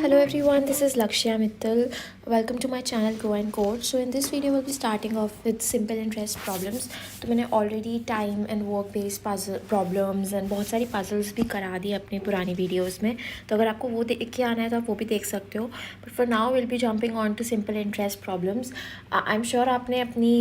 Hello everyone, this is Lakshya Mittal. Welcome to my channel Go and Code. So in this video we'll be starting off with simple interest problems. तो मैंने already time and work based puzzle problems and बहुत सारी puzzles भी करा दी अपनी पुरानी videos में. तो अगर आपको वो देख के आना है तो आप वो भी देख सकते हो. But for now we'll be jumping on to simple interest problems. I'm sure आपने अपनी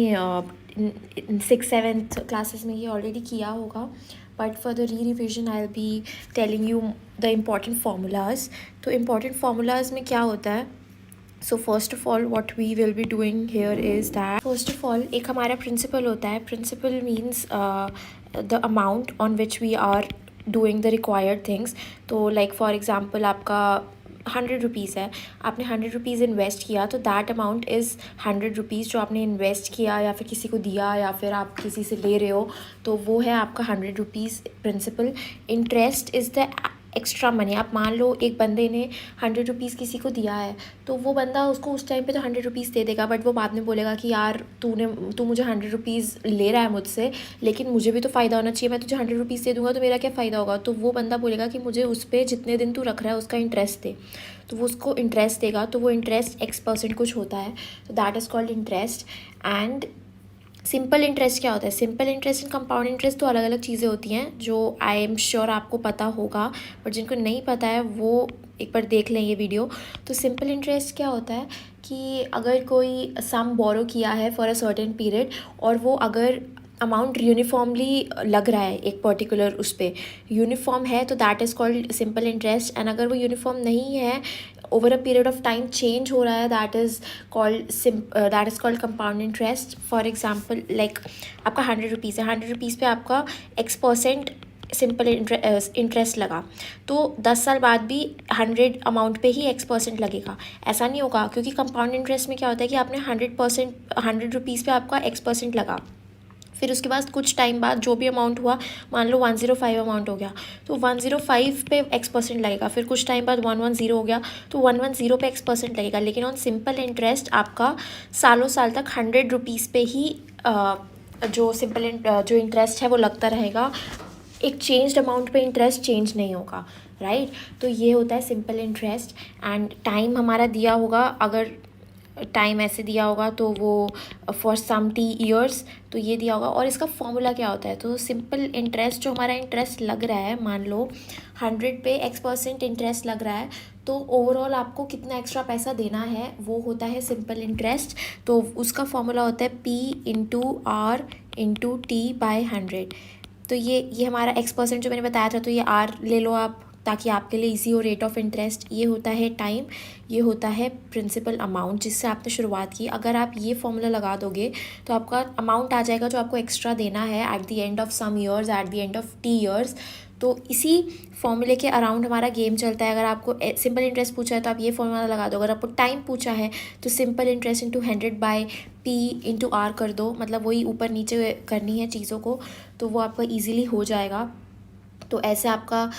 6th-7th classes में ये already किया होगा. But for the re-revision I'll be telling you the important formulas. तो important formulas में क्या होता है? So first of all what we will be doing here is that first of all एक हमारा principal होता है. Principal means the amount on which we are doing the required things. तो like for example आपका 100 rupees है, आपने 100 rupees invest किया तो दैट अमाउंट इज़ 100 रुपीज़ जो आपने इन्वेस्ट किया या फिर किसी को दिया या फिर आप किसी से ले रहे हो, तो वो है आपका 100 rupees principal. Interest is the extra money. आप मान लो एक बंदे ने 100 रुपीज़ किसी को दिया है तो वो बंदा उसको उस टाइम पे तो 100 रुपीज़ दे देगा, बट वो बाद में बोलेगा कि यार तू मुझे 100 रुपीज़ ले रहा है मुझसे, लेकिन मुझे भी तो फ़ायदा होना चाहिए, मैं तुझे 100 रुपीज़ दे दूँगा तो मेरा क्या फ़ायदा होगा. तो वो बंदा बोलेगा कि मुझे उस पर जितने दिन तू रख रहा है उसका इंटरेस्ट दे. तो वो उसको इंटरेस्ट देगा, तो वो इंटरेस्ट X% कुछ होता है, तो that is called interest. And simple interest क्या होता है? Simple interest and compound interest तो अलग अलग चीज़ें होती हैं जो आई एम श्योर आपको पता होगा, बट जिनको नहीं पता है वो एक बार देख लें ये वीडियो. तो सिंपल इंटरेस्ट क्या होता है कि अगर कोई सम बोरो किया है फॉर अ सर्टेन पीरियड और वो अगर अमाउंट यूनिफॉर्मली लग रहा है एक पर्टिकुलर उस पर यूनिफॉर्म है तो that is called simple interest. And अगर वो यूनिफॉर्म नहीं है, over a period of time change हो रहा है, that is called compound interest. For example like आपका 100 रुपीज़ है, 100 रुपीज़ पे आपका X% सिंपल इंटरेस्ट लगा, तो 10 साल बाद भी 100 अमाउंट पे ही X% लगेगा. ऐसा नहीं होगा, क्योंकि कंपाउंड इंटरेस्ट में क्या होता है कि आपने 100 रुपीज़ पे आपका X% लगा, फिर उसके बाद कुछ टाइम बाद जो भी अमाउंट हुआ, मान लो 105 अमाउंट हो गया तो 105 पे X% लगेगा, फिर कुछ टाइम बाद 110 हो गया तो 110 पे X% लगेगा. लेकिन ऑन सिंपल इंटरेस्ट आपका सालों साल तक 100 रुपीज़ पे ही जो इंटरेस्ट है वो लगता रहेगा. एक चेंज्ड अमाउंट पे इंटरेस्ट चेंज नहीं होगा, राइट. तो ये होता है सिंपल इंटरेस्ट. एंड टाइम हमारा दिया होगा, अगर टाइम ऐसे दिया होगा तो वो फॉर सम T ईयर्स, तो ये दिया होगा. और इसका फॉर्मूला क्या होता है? तो सिंपल इंटरेस्ट जो हमारा इंटरेस्ट लग रहा है, मान लो 100 पे X% इंटरेस्ट लग रहा है, तो ओवरऑल आपको कितना एक्स्ट्रा पैसा देना है वो होता है सिंपल इंटरेस्ट. तो उसका फॉर्मूला होता है P/R/T/100. तो ये हमारा X% जो मैंने बताया था, तो ये R ले लो आप ताकि आपके लिए इजी हो. रेट ऑफ इंटरेस्ट ये होता है टाइम, ये होता है प्रिंसिपल अमाउंट जिससे आपने शुरुआत की. अगर आप ये फॉर्मूला लगा दोगे तो आपका अमाउंट आ जाएगा जो आपको एक्स्ट्रा देना है at the end of some years, at the end of T years. तो इसी फॉर्मूले के अराउंड हमारा गेम चलता है. अगर आपको सिंपल इंटरेस्ट पूछा है तो आप ये फॉर्मूला लगा दो. अगर आपको टाइम पूछा है तो सिंपल इंटरेस्ट इंटू 100/P/R कर दो, मतलब वही ऊपर नीचे करनी है चीज़ों को, तो वो आपका ईजिली हो जाएगा. तो ऐसे आपका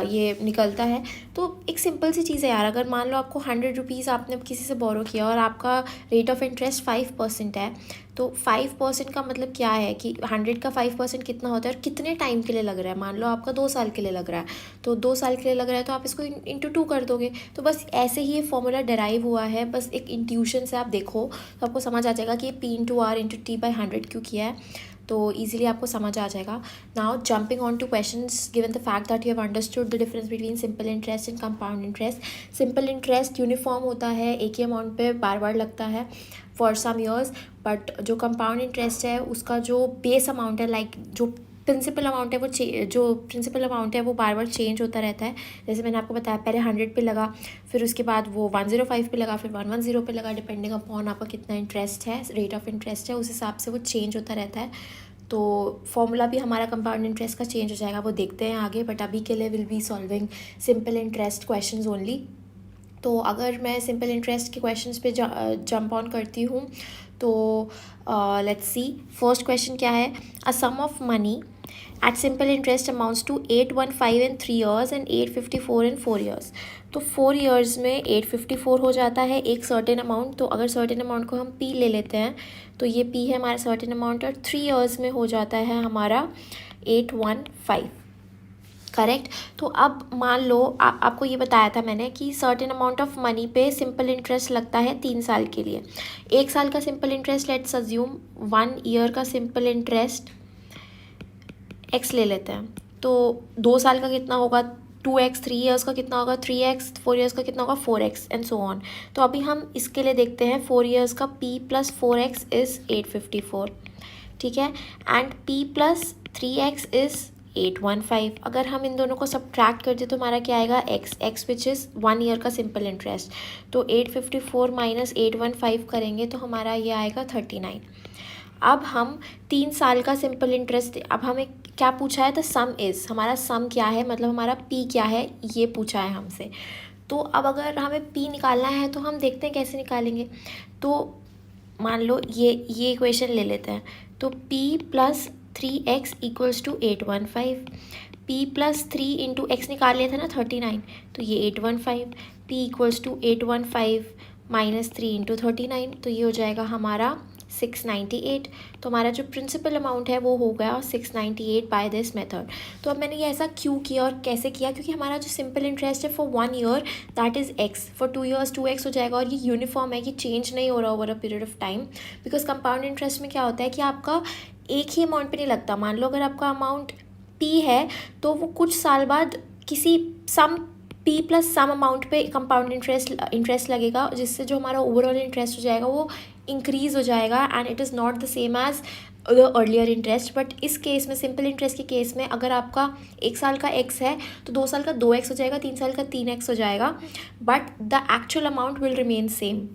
ये निकलता है. तो एक सिंपल सी चीज़ है यार, अगर मान लो आपको 100 रुपीज़ आपने किसी से बोरो किया और आपका रेट ऑफ इंटरेस्ट 5% है, तो 5% का मतलब क्या है कि 100 का 5% कितना होता है और कितने टाइम के लिए लग रहा है. मान लो आपका 2 साल के लिए लग रहा है, तो 2 साल के लिए लग रहा है तो आप इसको इंटू 2 कर दोगे. तो बस ऐसे ही ये फॉर्मूला डेराइव हुआ है, बस एक इंट्यूशन से आप देखो तो आपको समझ आ जाएगा कि P/R/T/100 क्यों किया है. तो ईजिली आपको समझ आ जाएगा. Now jumping on two questions, given the fact that you have understood the difference between simple interest and compound interest. Simple interest uniform होता है, एक ही अमाउंट पे बार बार लगता है फॉर सम ईयर्स. बट जो कंपाउंड इंटरेस्ट है उसका जो बेस अमाउंट है, लाइक जो प्रिंसिपल अमाउंट है वो बार बार चेंज होता रहता है. जैसे मैंने आपको बताया, पहले 100 पे लगा, फिर उसके बाद वो 105 पे लगा, फिर 110 पे लगा. डिपेंडिंग अपॉन आपका कितना इंटरेस्ट है, रेट ऑफ इंटरेस्ट है, उस हिसाब से वो चेंज होता रहता है. तो फॉर्मूला भी हमारा कंपाउंड इंटरेस्ट का चेंज हो जाएगा, वो देखते हैं आगे. बट अभी के लिए will be solving simple interest questions only. तो अगर मैं सिंपल इंटरेस्ट के क्वेश्चंस पे जंप ऑन करती हूँ तो लेट्स सी. फर्स्ट क्वेश्चन क्या है? A sum of money at simple interest amounts to 815 in 3 years and 854 in 4 years. तो 4 years में 854 हो जाता है एक सर्टेन अमाउंट. तो अगर सर्टेन अमाउंट को हम P ले लेते हैं तो ये P है हमारा सर्टेन अमाउंट, और 3 years में हो जाता है हमारा 815. करेक्ट। तो अब मान लो आपको ये बताया था मैंने कि सर्टेन अमाउंट ऑफ मनी पे सिंपल इंटरेस्ट लगता है 3 साल के लिए। 1 साल का simple interest let's assume, 1 year का सिंपल इंटरेस्ट x ले लेते हैं। तो 2 साल का कितना होगा 2x, 3 ईयर्स का कितना होगा 3x, 4 ईयर्स का कितना होगा 4x एंड सो ऑन। तो अभी हम इसके लिए देखते हैं 4 ईयर्स का p प्लस 4x इज़ 854, ठीक है, and p plus 3x is 815। अगर हम इन दोनों को सब्ट्रैक्ट कर दें तो हमारा क्या आएगा x विच इज़ 1 ईयर का सिंपल इंटरेस्ट। तो 854 माइनस 815 करेंगे तो हमारा ये आएगा 39। अब हम 3 साल का सिंपल इंटरेस्ट, अब हमें क्या पूछा है, द सम इज़, हमारा सम क्या है, मतलब हमारा पी क्या है ये पूछा है हमसे। तो अब अगर हमें पी निकालना है तो हम देखते हैं कैसे निकालेंगे। तो मान लो ये इक्वेशन ले लेते हैं। तो p plus 3x equals to 815, p plus 3 into x निकाल लिया था ना 39, तो ये 815, p equals to 815 minus 3 into 39, तो ये हो जाएगा हमारा 698। तो हमारा जो प्रिंसिपल अमाउंट है वो हो गया 698 बाय दिस मेथड। तो अब मैंने ये ऐसा क्यों किया और कैसे किया, क्योंकि हमारा जो सिंपल इंटरेस्ट है for 1 year that is x, for 2 years 2x हो जाएगा, और ये यूनिफॉर्म है कि चेंज नहीं हो रहा over a period of time. Because compound interest में क्या होता है कि आपका एक ही अमाउंट पे नहीं लगता। मान लो अगर आपका अमाउंट p है तो वो कुछ साल बाद किसी सम p प्लस सम अमाउंट पे कंपाउंड इंटरेस्ट लगेगा, जिससे जो हमारा ओवरऑल इंटरेस्ट हो जाएगा वो इंक्रीज़ हो जाएगा and it is not the same as the earlier interest. But इस केस में सिंपल इंटरेस्ट के केस में अगर आपका 1 साल का x है तो 2 साल का 2x हो जाएगा, 3 साल का 3x हो जाएगा, but the actual amount will remain same,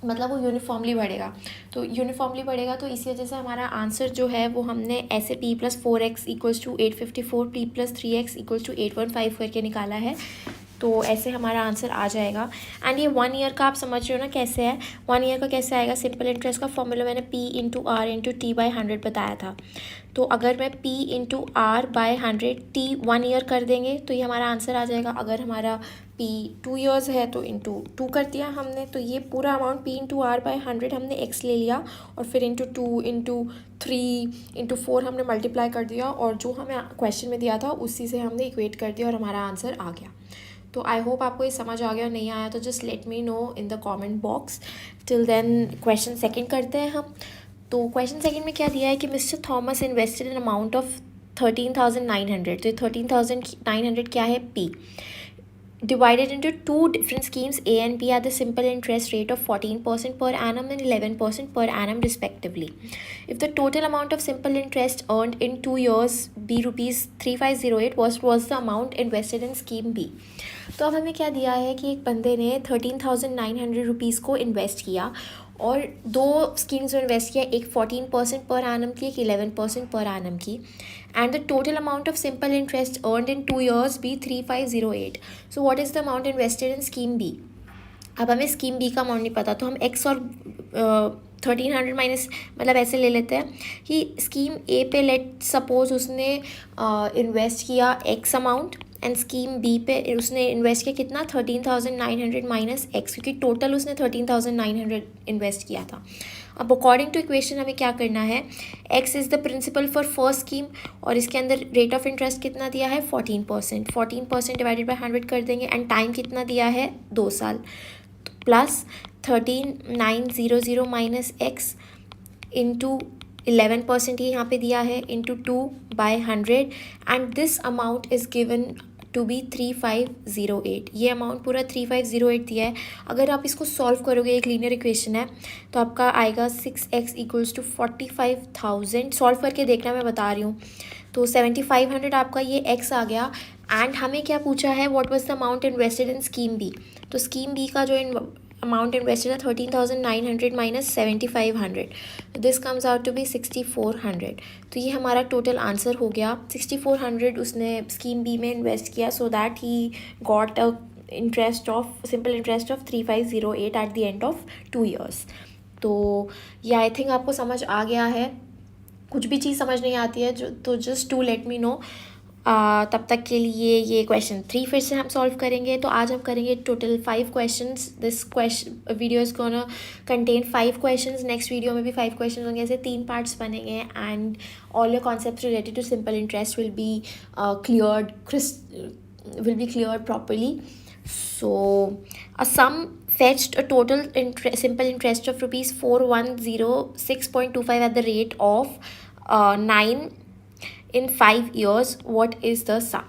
मतलब वो यूनिफॉर्मली बढ़ेगा। तो यूनिफॉर्मली बढ़ेगा तो इसी वजह से हमारा आंसर जो है वो हमने ऐसे p plus 4x equals to 854, p plus 3x equals to 815 करके निकाला है। तो ऐसे हमारा आंसर आ जाएगा। एंड ये 1 ईयर का आप समझ रहे हो ना कैसे है, 1 ईयर का कैसे आएगा। सिंपल इंटरेस्ट का फॉर्मूला मैंने p into r into t by 100 बताया था। तो अगर मैं p into r by 100 t 1 year कर देंगे तो ये हमारा आंसर आ जाएगा। अगर हमारा p 2 ईयर्स है तो इंटू 2 कर दिया हमने, तो ये पूरा amount p into r by 100 हमने x ले लिया, और फिर इंटू 2 इंटू 3 इंटू 4 हमने मल्टीप्लाई कर दिया, और जो हमें क्वेश्चन में दिया था उसी से हमने इक्वेट कर दिया और हमारा आंसर आ गया। तो आई होप आपको ये समझ आ गया, नहीं आया तो just let me know in the comment box. Till then question second करते हैं हम। तो क्वेश्चन सेकंड में क्या दिया है कि mister Thomas invested in amount of 13,900। तो 13,900 क्या है p, divided into 2 different schemes A and B at the simple interest rate of 14% per annum and 11% per annum respectively. If the total amount of simple interest earned in 2 years be rupees 3508, was the amount invested in scheme B. तो अब हमें क्या दिया है कि एक बंदे ने 13,900 रुपीज़ को इन्वेस्ट किया और 2 स्कीम्स में इन्वेस्ट किया, एक 14% पर एनम की, एक 11% पर एनम की, and the total amount of simple interest earned in 2 years B 3508। So what is the amount invested in scheme B. अब हमें स्कीम बी का अमाउंट नहीं पता, तो हम एक्स और 1300 माइनस, मतलब ऐसे ले लेते हैं कि स्कीम ए पे लेट सपोज उसने इन्वेस्ट किया x amount, and scheme B पे उसने इन्वेस्ट किया कितना 13,900 माइनस एक्स, क्योंकि टोटल उसने 13,900 इन्वेस्ट किया था। अब अकॉर्डिंग टू इक्वेशन हमें क्या करना है, x is the principal for first scheme, और इसके अंदर रेट ऑफ इंटरेस्ट कितना दिया है 14%, 14% डिवाइडेड बाई 100 कर देंगे, एंड टाइम कितना दिया है 2 साल, प्लस 13,900 माइनस एक्स इंटू 11% ही यहाँ पे दिया है into 2 by 100, and this amount is given to be 3508। ये अमाउंट पूरा 3508 दिया है। अगर आप इसको सॉल्व करोगे, एक लीनियर इक्वेशन है, तो आपका आएगा 6x इक्वल्स टू 45,000। सॉल्व करके देखना, मैं बता रही हूँ। तो 7500 आपका ये x आ गया, एंड हमें क्या पूछा है, what was the amount invested in scheme B. तो स्कीम बी का जो अमाउंट इन्वेस्टेड है 13,900 माइनस 7,500, तो this comes out to be 6,400। तो ये हमारा टोटल आंसर हो गया। 6,400 उसने स्कीम बी में इन्वेस्ट किया, so that he got a interest of simple interest of 3508 eight the end of 2 years। तो ये आई थिंक आपको समझ आ गया है। कुछ भी चीज़ समझ नहीं आती है जो, तो just to let me know. तब तक के लिए ये क्वेश्चन 3 फिर से हम सॉल्व करेंगे। तो आज हम करेंगे total 5 questions. This question video is gonna contain 5 questions. Next video में भी 5 क्वेश्चंस होंगे, ऐसे 3 पार्ट्स बनेंगे and all your concepts related to simple interest will be cleared properly. So a sum fetched a total simple interest of rupees 4106.25 at the rate of 9 in 5 years. What is the sum?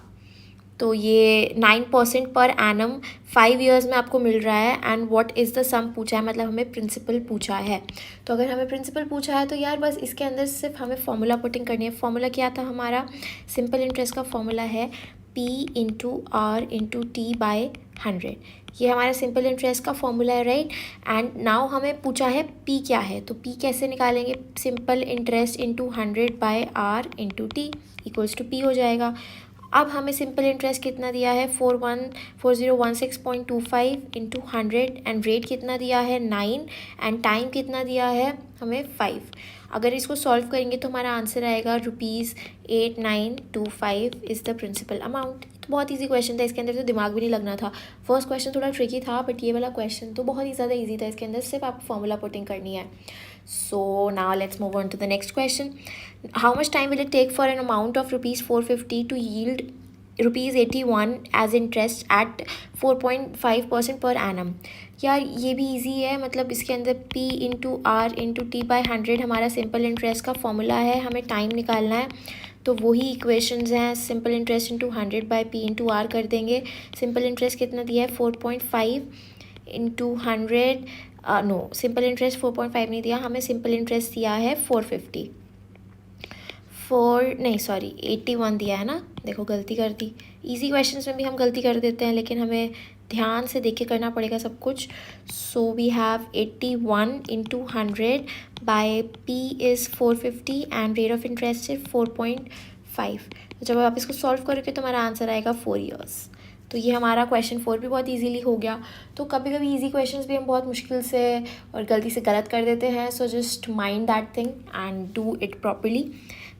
तो ये 9% per annum 5 years में आपको मिल रहा है and what is the सम पूछा है, मतलब हमें प्रिंसिपल पूछा है। तो अगर हमें प्रिंसिपल पूछा है तो यार बस इसके अंदर सिर्फ हमें फॉर्मूला पुटिंग करनी है। फॉर्मूला क्या था हमारा? सिंपल इंटरेस्ट का फॉर्मूला है P into r into t by 100। ये हमारा सिंपल इंटरेस्ट का फॉर्मूला है, राइट। एंड नाउ हमें पूछा है P क्या है, तो P कैसे निकालेंगे? Simple interest into 100 by r into t equals to P हो जाएगा। अब हमें सिंपल इंटरेस्ट कितना दिया है? 4016.25 इंटू 100 एंड रेट कितना दिया है? 9 एंड टाइम कितना दिया है हमें? 5। अगर इसको सॉल्व करेंगे तो हमारा आंसर आएगा ₹8925 इज़ द प्रिंसिपल अमाउंट। तो बहुत इजी क्वेश्चन था, इसके अंदर तो दिमाग भी नहीं लगना था। फर्स्ट क्वेश्चन थोड़ा ट्रिकी था बट ये वाला क्वेश्चन तो बहुत ही ज़्यादा इजी था। इसके अंदर सिर्फ आपको फॉर्मूला पुटिंग करनी है। So now let's move on to the next question. How much time will it take for an amount of rupees 450 to yield rupees 81 as interest at 4.5% per annum? यार ये भी इजी है, मतलब इसके अंदर P into r into t by 100 हमारा simple interest का formula है। हमें टाइम निकालना है तो वही इक्वेशंस हैं। Simple interest into 100 by P into r कर देंगे। सिंपल इंटरेस्ट कितना दिया है? 4.5 इंटू 100। नो, सिंपल इंटरेस्ट 4.5 नहीं दिया हमें, सिंपल इंटरेस्ट दिया है 450। 81 दिया है ना। देखो गलती कर दी। इजी क्वेश्चंस में भी हम गलती कर देते हैं लेकिन हमें ध्यान से देख के करना पड़ेगा सब कुछ। So we have 81 into 100 by P is 450 and rate of interest is 4.5। तो जब आप इसको सॉल्व करोगे तो हमारा आंसर आएगा 4 ईयर्स। तो ये हमारा क्वेश्चन 4 भी बहुत इजीली हो गया। तो कभी कभी इजी क्वेश्चंस भी हम बहुत मुश्किल से और गलती से गलत कर देते हैं। So just mind that thing and do it properly.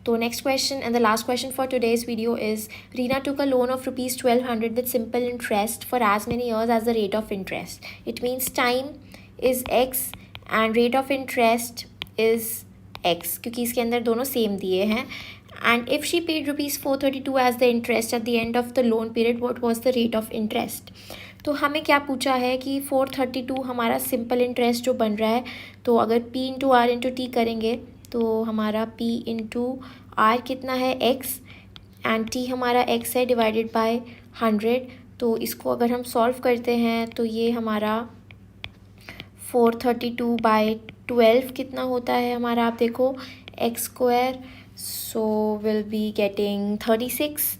तो next question and the last question for today's video is Reena took a loan of rupees 1200 with simple interest for as many years as the rate of interest. It means time is x and rate of interest is x, क्योंकि इसके अंदर दोनों same दिए हैं। And if she paid rupees 432 as the interest at the end of the loan period, what was the rate of interest? तो हमें क्या पूछा है कि 432 हमारा सिंपल इंटरेस्ट जो बन रहा है। तो अगर P into r into t करेंगे तो हमारा P इंटू आर कितना है? x एंड T हमारा x है डिवाइडेड बाय 100। तो इसको अगर हम सॉल्व करते हैं तो ये हमारा 432 बाय 12 कितना होता है हमारा? आप देखो x square. So we'll be getting 36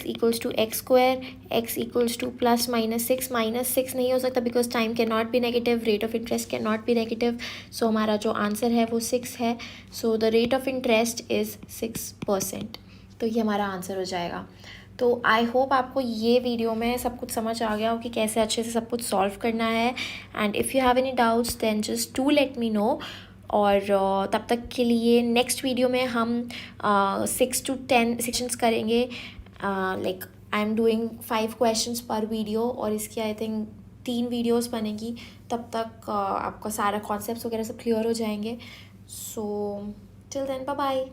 equals to x square, x equals to plus minus 6 नहीं हो सकता because time cannot be negative, rate of interest cannot be negative. So हमारा जो आंसर है वो 6 है। So the rate of interest is 6%। तो ये हमारा आंसर हो जाएगा। तो आई होप आपको ये वीडियो में सब कुछ समझ आ गया हो कि कैसे अच्छे से सब कुछ सॉल्व करना है। And if you have any doubts then just do let me know. और तब तक के लिए नेक्स्ट वीडियो में हम 6 to 10 सेक्शंस करेंगे। Like I am doing 5 questions पर वीडियो और इसकी आई थिंक 3 वीडियोस बनेगी। तब तक आपका सारा कॉन्सेप्ट्स वगैरह सब क्लियर हो जाएंगे। So till then bye bye.